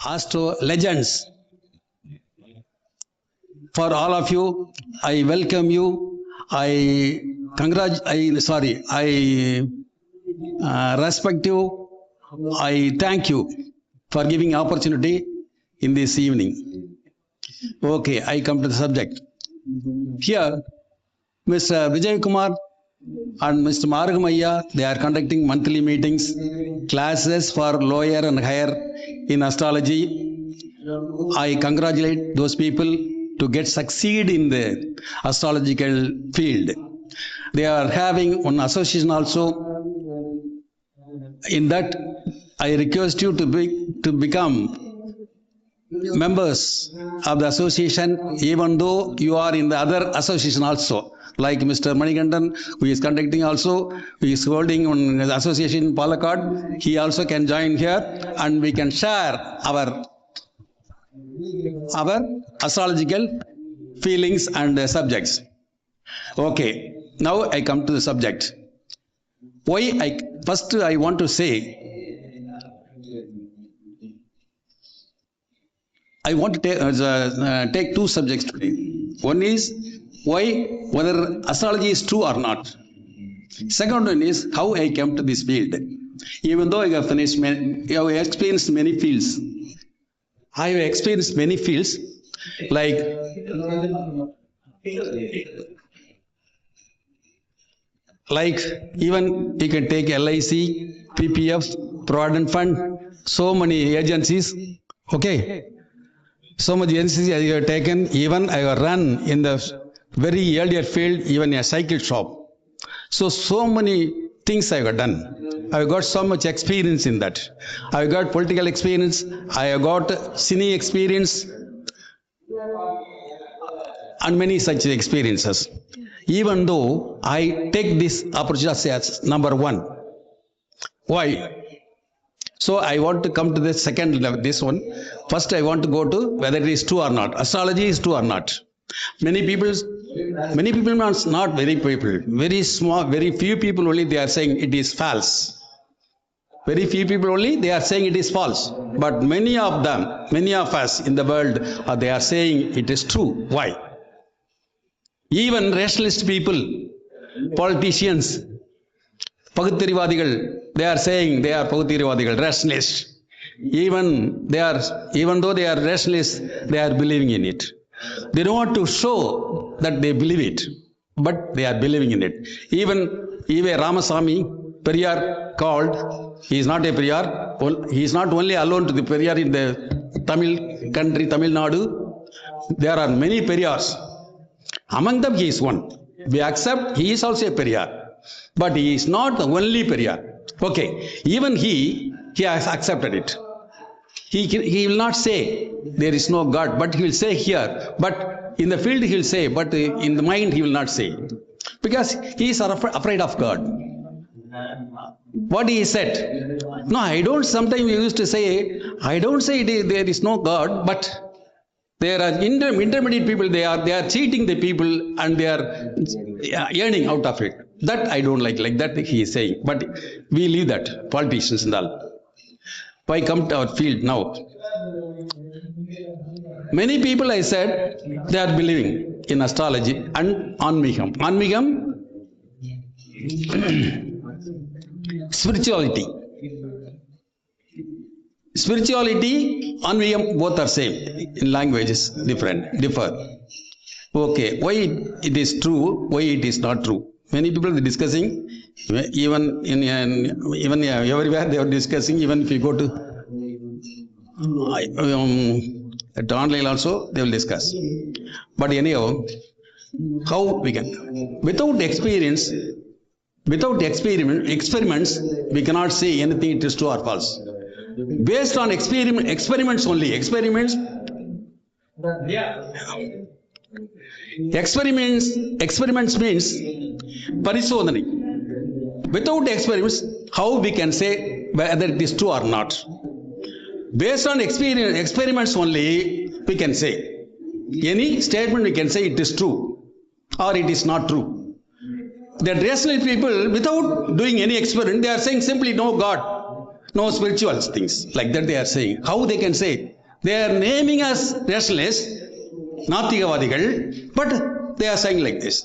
Astro legends. For all of you, I welcome you. I respect you. I thank you for giving opportunity in this evening. Okay, I come to the subject. Here, Mr. Vijay Kumar and Mr. Margamaya, they are conducting monthly meetings, classes for lower and higher in astrology. I congratulate those people to get succeed in the astrological field. They are having one association also. In that, I request you to become members of the association, even though you are in the other association also. Like Mr. Manikandan, who is conducting also, who is holding an association in Palakkad, he also can join here, and we can share our astrological feelings and subjects. Okay, now I come to the subject. First I want to say, I want to take two subjects today. One is whether astrology is true or not. Second one is how I came to this field. Even though I have experienced many fields. I have experienced many fields like even you can take LIC, PPF, Provident Fund, so many agencies. Okay. So much agencies I have taken, even I have run in the very earlier field, even a cycle shop. So many things I have done. I have got so much experience in that. I have got political experience, I have got cine experience, and many such experiences. Even though I take this opportunity as number one. Why? So I want to come to the second level, this one. First I want to go to whether it is true or not. Astrology is true or not. Many people are not very small, very few people only they are saying it is false. Very few people only they are saying it is false. But many of us in the world, they are saying it is true. Why? Even rationalist people, politicians, Pagathirivadigal, they are saying they are Pagathirivadigal, rationalists. Even though they are rationalists, they are believing in it. They don't want to show that they believe it, but they are believing in it. Even E.V. Ramasamy, Periyar called, he is not a Periyar, he is not only alone to the Periyar in the Tamil country, Tamil Nadu. There are many Periyars. Among them he is one. We accept he is also a Periyar. But he is not the only Periyar. Okay, even he has accepted it. He will not say there is no God, but he will say here. But in the field he will say, but in the mind he will not say. Because he is afraid of God. What he said? No, I don't, sometimes we used to say, I don't say there is no God, but there are intermediate people, they are cheating the people and they are earning out of it. That I don't like that he is saying. But we leave that, politicians and all. Why come to our field now? Many people, I said, they are believing in astrology and Anmigam. Anmigam, spirituality. Spirituality, Anmigam, both are same. In languages, differ. Okay, why it is true, why it is not true? Many people are discussing, even everywhere they are discussing, even if you go to online also, they will discuss. But anyhow, how we can, without experiments, we cannot say anything it is true or false. Based on experiments only, experiments means parisodhani. Without experiments, how we can say whether it is true or not? Based on experiments only, we can say. Any statement we can say it is true or it is not true. The rational people, without doing any experiment, they are saying simply no God. no spiritual things. Like that they are saying. How they can say? They are naming us rationalists, நாத்திகவாதிகள், but they are saying like this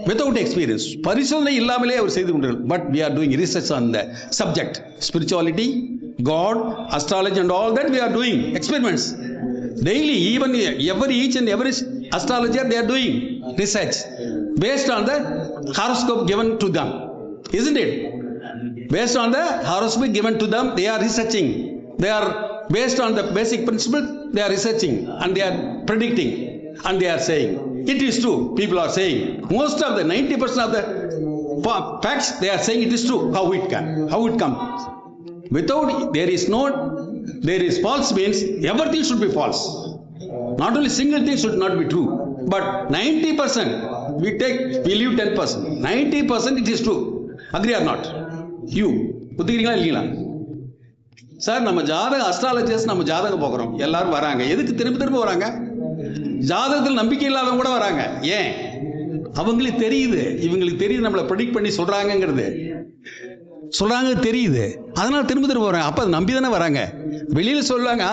without experience. பரிசோதனை இல்லாமலே அவர் செய்து கொண்டிருக்கிறார். But we are doing research on the subject, spirituality, God, astrology and all that we are doing experiments. Daily, even each and every astrologer they are doing research based on the horoscope given to them, isn't it? Based on the horoscope given to them, they are researching. They are based on the basic principle, they are researching and they are predicting and they are saying it is true. People are saying most of the 90% of the facts they are saying it is true. How it comes? Without there is false means everything should be false. Not only single thing should not be true, but 90% we leave 10%. 90% it is true. Agree or not? You ஒத்துக்கிறீங்களா இல்லீங்களா? Sir நம்ம ஜாதக astrologers நம்ம ஜாதகம் பார்க்குறோம், எல்லாரும் வராங்க. எதுக்கு திரும்ப வராங்க? ஜாதகத்தில் நம்பிக்கை இல்லாதவங்க கூட வராங்க. ஏன்? அவங்களுக்கு தெரியுது, இவங்களுக்கு தெரியுது நம்மளை ப்ரெடிக்ட் பண்ணி சொல்றாங்கிறது தெரியுது, அதனால திரும்ப வராங்க. அப்ப நம்பி தானே வராங்க. வெளியில சொல்லுவாங்க,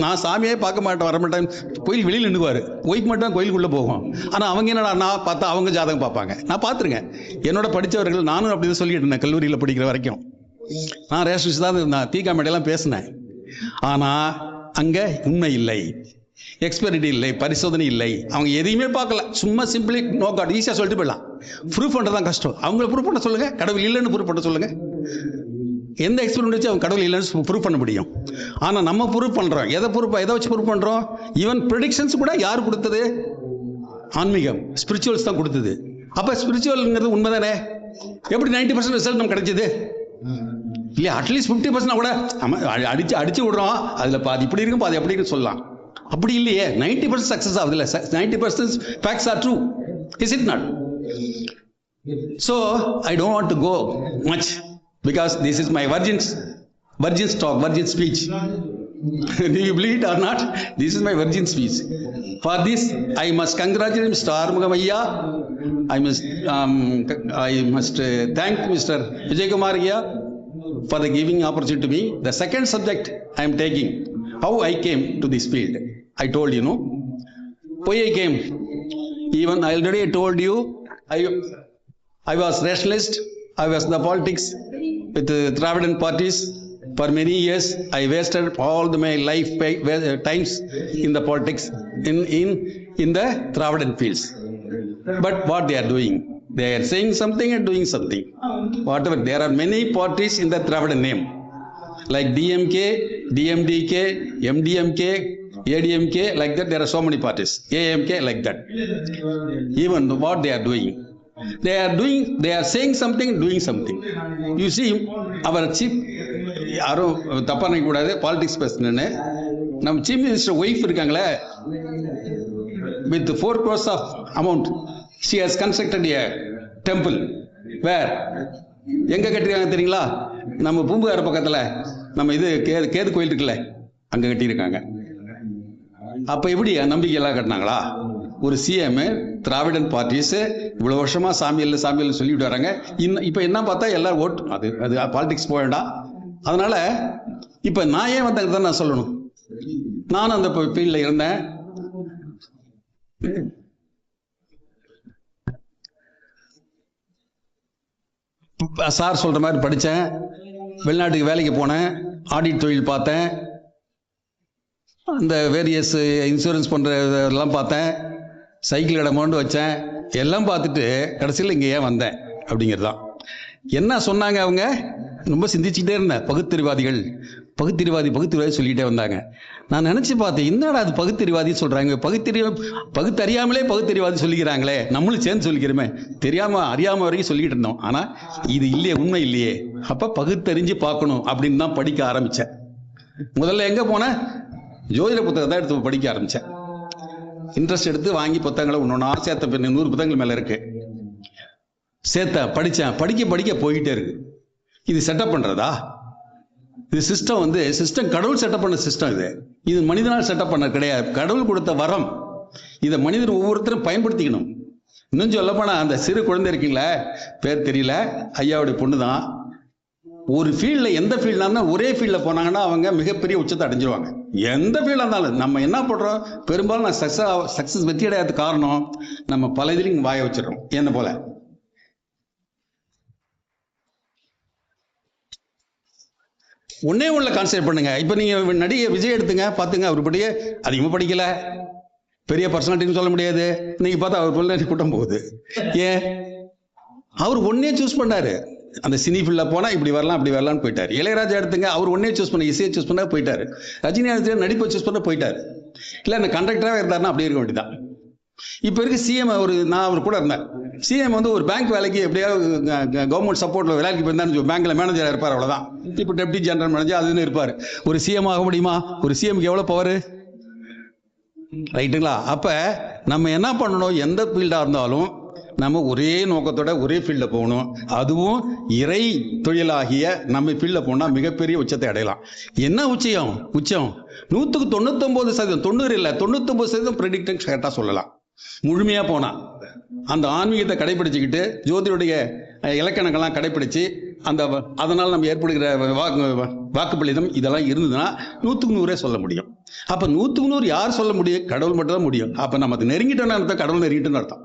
நான் சாமியே பார்க்க மாட்டேன், வரமாட்டேன், கோயில் வெளியில் நின்றுவாரு, ஒய்க்கு மட்டும் கோயிலுக்குள்ள போகும். ஆனா அவங்க என்னடா, நான் பார்த்தா அவங்க ஜாதகம் பார்ப்பாங்க. நான் பார்த்துருக்கேன், என்னோட படித்தவர்கள், நானும் அப்படிதான் சொல்லிட்டு இருந்தேன் கல்லூரியில் படிக்கிற வரைக்கும். நான் ரேஷனிஸ்ட் தான் இருந்தேன், தீக்காமேடையெல்லாம் பேசினேன். ஆனா அங்க உண்மை இல்லை, எக்ஸ்பெரிட்டி இல்லை, பரிசோதனை இல்லை, அவங்க எதையுமே பார்க்கல. சும்மா சிம்பிளி நோ காட் ஈஸியா சொல்லிட்டு போயிடலாம். ப்ரூஃப் பண்ணுறதான் கஷ்டம். அவங்களை ப்ரூஃப் பண்ண சொல்லுங்க, கடவுள் இல்லைன்னு ப்ரூஃப் பண்ண சொல்லுங்க. எந்த எக்ஸ்பெரிமெண்ட் வச்சு அவங்க கடவுள் இல்லைன்னு ப்ரூஃப் பண்ண முடியும்? ஆனா நம்ம ப்ரூஃப் பண்றோம். எதை வச்சு ப்ரூஃப் பண்றோம்? ஈவன் ப்ரெடிக்ஷன்ஸ் கூட யார் கொடுத்தது? ஆன்மீகம், ஸ்பிரிச்சுவல்ஸ் தான் கொடுத்தது. அப்ப ஸ்பிரிச்சுவல்ங்கிறது உண்மைதானே? எப்படி 90% ரிசல்ட் நமக்கு கிடைச்சது இல்லையா? அட்லீஸ்ட் 50% கூட அடிச்சு விடுறோம், அதுல பாதி இப்படி இருக்கும், பாதி அப்படி இருக்கும் சொல்லலாம். அப்படி இல்லையே, 90% சக்சஸ் ஆகுது இல்ல, 90% facts are true, is it not? So I don't want to go much because this is my virgin talk, virgin speech. Do you believe it or not? This is my virgin speech. For this I must congratulate Mr. Armugam Ayya. I must thank Mr. Vijay Kumar Ayya for the giving opportunity to me. The second subject I am taking, how I came to this field. I told you, no? Why I came? Even I already told you, I was rationalist. I was in the politics with the Dravidian parties for many years. I wasted all my life times in the politics in the Dravidian fields. But what they are doing? They are saying something and doing something. Whatever. There are many parties in the Dravidian name, like DMK, DMDK, MDMK, ADMK, like that. There are so many parties. AMK, like that. Even what they are doing, they are saying something, doing something. You see, our chief, யாரும் தப்பா நினைக்க கூடாது, politics பேசுனேன்னு, நம்ம chief minister wife இருக்காங்களே, with 4 crores of amount, she has constructed a temple. Where? எங்க கட்டிருக்காங்க தெரியுங்களா? நம்ம பூம்புகார பக்கத்துல நம்ம இது கேது கோயில் இருக்குல்ல, அங்க கட்டியிருக்காங்க. அப்ப எப்படி நம்பிக்கை எல்லாம் கட்டினாங்களா? ஒரு சிஎம், திராவிடன் பார்ட்டிஸ் இவ்வளவு வருஷமா சாமியல் சொல்லிட்டு வராங்க. இப்ப என்ன பார்த்தா எல்லாரும் ஓட்டு, அது பாலிடிக்ஸ் போக வேண்டாம். அதனால இப்ப நான் ஏன் வந்ததான் நான் சொல்லணும். நானும் அந்த ஃபீல்ட்ல இருந்தேன். சார் சொல்ற மாதிரி படித்தேன், வெளிநாட்டுக்கு வேலைக்கு போனேன், ஆடிட் தொழில் பார்த்தேன், அந்த வேரியஸ் இன்சூரன்ஸ் பண்ணுறதெல்லாம் பார்த்தேன், சைக்கிள் கடை கொண்டு வச்சேன், எல்லாம் பார்த்துட்டு கடைசியில் இங்கே ஏன் வந்தேன் அப்படிங்கிறது தான். என்ன சொன்னாங்க அவங்க? ரொம்ப சிந்திச்சுக்கிட்டே இருந்தேன். பகுத்தறிவாதி சொல்லிகிட்டே வந்தாங்க. நான் நினச்சி பார்த்தேன், என்னடா அது பகுத்தறிவாதி சொல்கிறாங்க, பகுத்தறியாமலே பகுத்தறிவாதி சொல்லிக்கிறாங்களே, நம்மளும் சேர்ந்து சொல்லிக்கிறோமே, அறியாமல் வரைக்கும் சொல்லிக்கிட்டு இருந்தோம். ஆனால் இது இல்லையே, உண்மை இல்லையே. அப்போ பகுத்தறிஞ்சு பார்க்கணும் அப்படின்னு தான் படிக்க ஆரம்பித்தேன். முதல்ல எங்கே போனேன்? ஜோதிட புத்தகம் தான் எடுத்து படிக்க ஆரம்பித்தேன். இன்ட்ரெஸ்ட் எடுத்து வாங்கி புத்தகங்களை ஒன்று சேர்த்த 100 புத்தகங்கள் மேலே இருக்கு. சேர்த்தேன், படித்தேன், படிக்க போயிட்டே இருக்கு. இது செட்டப் பண்ணுறதா? இது சிஸ்டம் கடவுள் செட்டப் பண்ண சிஸ்டம். இது மனிதனால் செட்டப் பண்ண கிடையாது, கடவுள் கொடுத்த வரம். இதை மனிதர் ஒவ்வொருத்தரும் பயன்படுத்திக்கணும். இன்னும் சொல்லப்போனா, அந்த சிறு குழந்தை இருக்கீங்களே, பேர் தெரியல, ஐயாவுடைய பொண்ணு தான், ஒரு ஃபீல்டில் எந்த ஃபீல்டாக ஒரே ஃபீல்டில் போனாங்கன்னா அவங்க மிகப்பெரிய உச்சத்தை அடைஞ்சிருவாங்க. எந்த ஃபீல்டாக இருந்தாலும் நம்ம என்ன பண்ணுறோம், பெரும்பாலும் நான் சக்ஸஸ் வெற்றி அடையாத காரணம் நம்ம பல இதுலையும் வாய வச்சிடறோம். என்ன போல ஒன்னே ஒன்றுல கான்சென்ட்ரேட் பண்ணுங்க. இப்போ நீங்கள் நடிகை விஜய் எடுத்துங்க, பார்த்துங்க. அவர் படியே அதிகமாக படிக்கல, பெரிய பர்சனாலிட்டின்னு சொல்ல முடியாது. நீங்கள் பார்த்தா அவர் பிள்ளை கூட்டம் போகுது. ஏன்? அவர் ஒன்னே சூஸ் பண்ணாரு. அந்த சினி ஃபீல்டில் போனால் இப்படி வரலாம் அப்படி வரலான்னு போயிட்டார். இளையராஜா எடுத்துங்க, அவர் ஒன்னே சூஸ் பண்ண, இசையை சூஸ் பண்ண போயிட்டார். ரஜினி எடுத்து நடிப்பை சூஸ் பண்ண போயிட்டார். இல்லை அந்த கண்டக்டராகவே இருந்தாருன்னா அப்படி இருக்க வேண்டியதான். இப்போ இருக்க சிஎம் நான் அவர் கூட இருந்தேன். சிஎம் வந்து ஒரு பேங்க் வேலைக்கு எப்படியாவது கவர்மெண்ட் சப்போர்ட்டில் வேலைக்கு போயிருந்தான்னு பேங்க்கில் மேனேஜராக இருப்பார், அவ்வளோதான். இப்போ டெப்டி ஜெனரல் மேனேஜர் அதுன்னு இருப்பார். ஒரு சிஎம் ஆக முடியுமா? ஒரு சிஎம்க்கு எவ்வளோ பவர், ரைட்டுங்களா? அப்போ நம்ம என்ன பண்ணணும், எந்த ஃபீல்டாக இருந்தாலும் நம்ம ஒரே நோக்கத்தோட ஒரே ஃபீல்டில் போகணும். அதுவும் இறை தொழிலாகிய நம்ம ஃபீல்டில் போனால் மிகப்பெரிய உச்சத்தை அடையலாம். என்ன உச்சம்? 99%, 90 இல்லை 99% ப்ரெடிக்டன் கரெக்டாக சொல்லலாம். முழுமையாக போனால் அந்த ஆன்மீகத்தை கடைபிடிச்சிக்கிட்டு ஜோதியுடைய இலக்கணங்கள்லாம் கடைபிடிச்சு அதனால் நம்ம ஏற்படுகிற வாக்குப்பளிதம் இதெல்லாம் இருந்ததுன்னா 100க்கு 100 சொல்ல முடியும். அப்போ 100க்கு 100 யார் சொல்ல முடியும்? கடவுள் மட்டும் தான் முடியும். அப்போ நம்ம அது நெருங்கிட்டோன்னு அர்த்தம், கடவுள் நெருங்கிட்டோன்னு அர்த்தம்.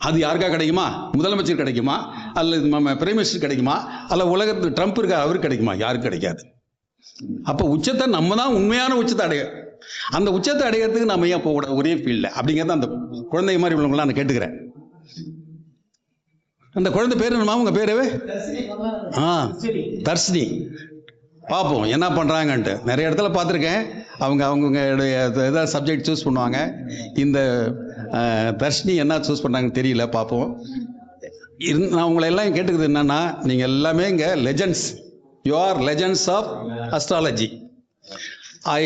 அது யாருக்கா கிடைக்குமா? முதலமைச்சர் கிடைக்குமா? அல்லது நம்ம பிரைம் மினிஸ்டர் கிடைக்குமா? அல்ல உலகத்தில் ட்ரம்ப் இருக்க அவருக்கு கிடைக்குமா? யாருக்கு கிடைக்காது. அப்போ உச்சத்தை நம்ம தான் உண்மையான உச்சத்தை அடைய. அந்த உச்சத்தை அடையிறதுக்கு நம்ம ஏன் போகக்கூடாது ஒரே ஃபீல்டில்? அப்படிங்கிறத அந்த குழந்தை மாதிரி உள்ளவங்களாம் நான் கேட்டுக்கிறேன். அந்த குழந்தை பேர் என்னமா? உங்க பேரு? தர்ஷினி. பார்ப்போம் என்ன பண்ணுறாங்கன்ட்டு. நிறைய இடத்துல பார்த்துருக்கேன். அவங்களுடைய ஏதாவது சப்ஜெக்ட் சூஸ் பண்ணுவாங்க. இந்த தர்ஷினி என்ன சூஸ் பண்ணாங்கன்னு தெரியல, பார்ப்போம். நான் உங்களை எல்லாம் கேட்டுக்கிறது என்னன்னா, நீங்கள் எல்லாமே இங்கே legends. You are legends of astrology. I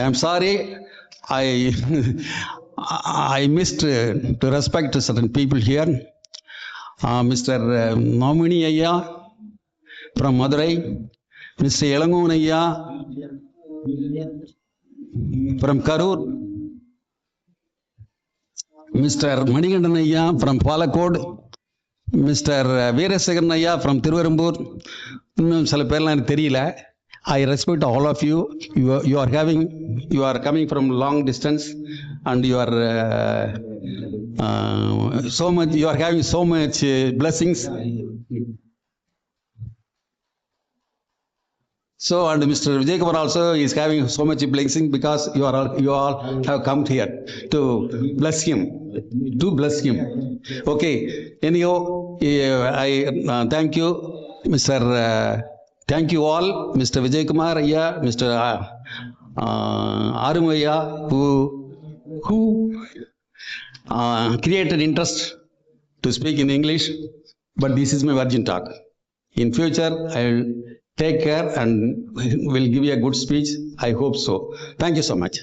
am sorry, I missed to respect to certain people here. Mr. Nomini Ayya from Madurai, Mr. Elangon Ayya from Karur, Mr. Manigandan Ayya from Palakkad, Mr. Veerasegaran Ayya from Thiruvarambur. இன்னும் சில பேர்லாம் எனக்கு தெரியல. I respect all of you. You are coming from long distance, and you are so much. You are having so much blessings. So, and Mr. Vijay Kumar also is having so much blessing because you all have come here to bless him. Okay. Anyhow, I thank you, Mr. Thank you all, Mr. Vijay Kumar Ayya, Mr. Arum Ayya, who created interest to speak in English, but this is my virgin talk. In future, I will take care and will give you a good speech. I hope so. Thank you so much.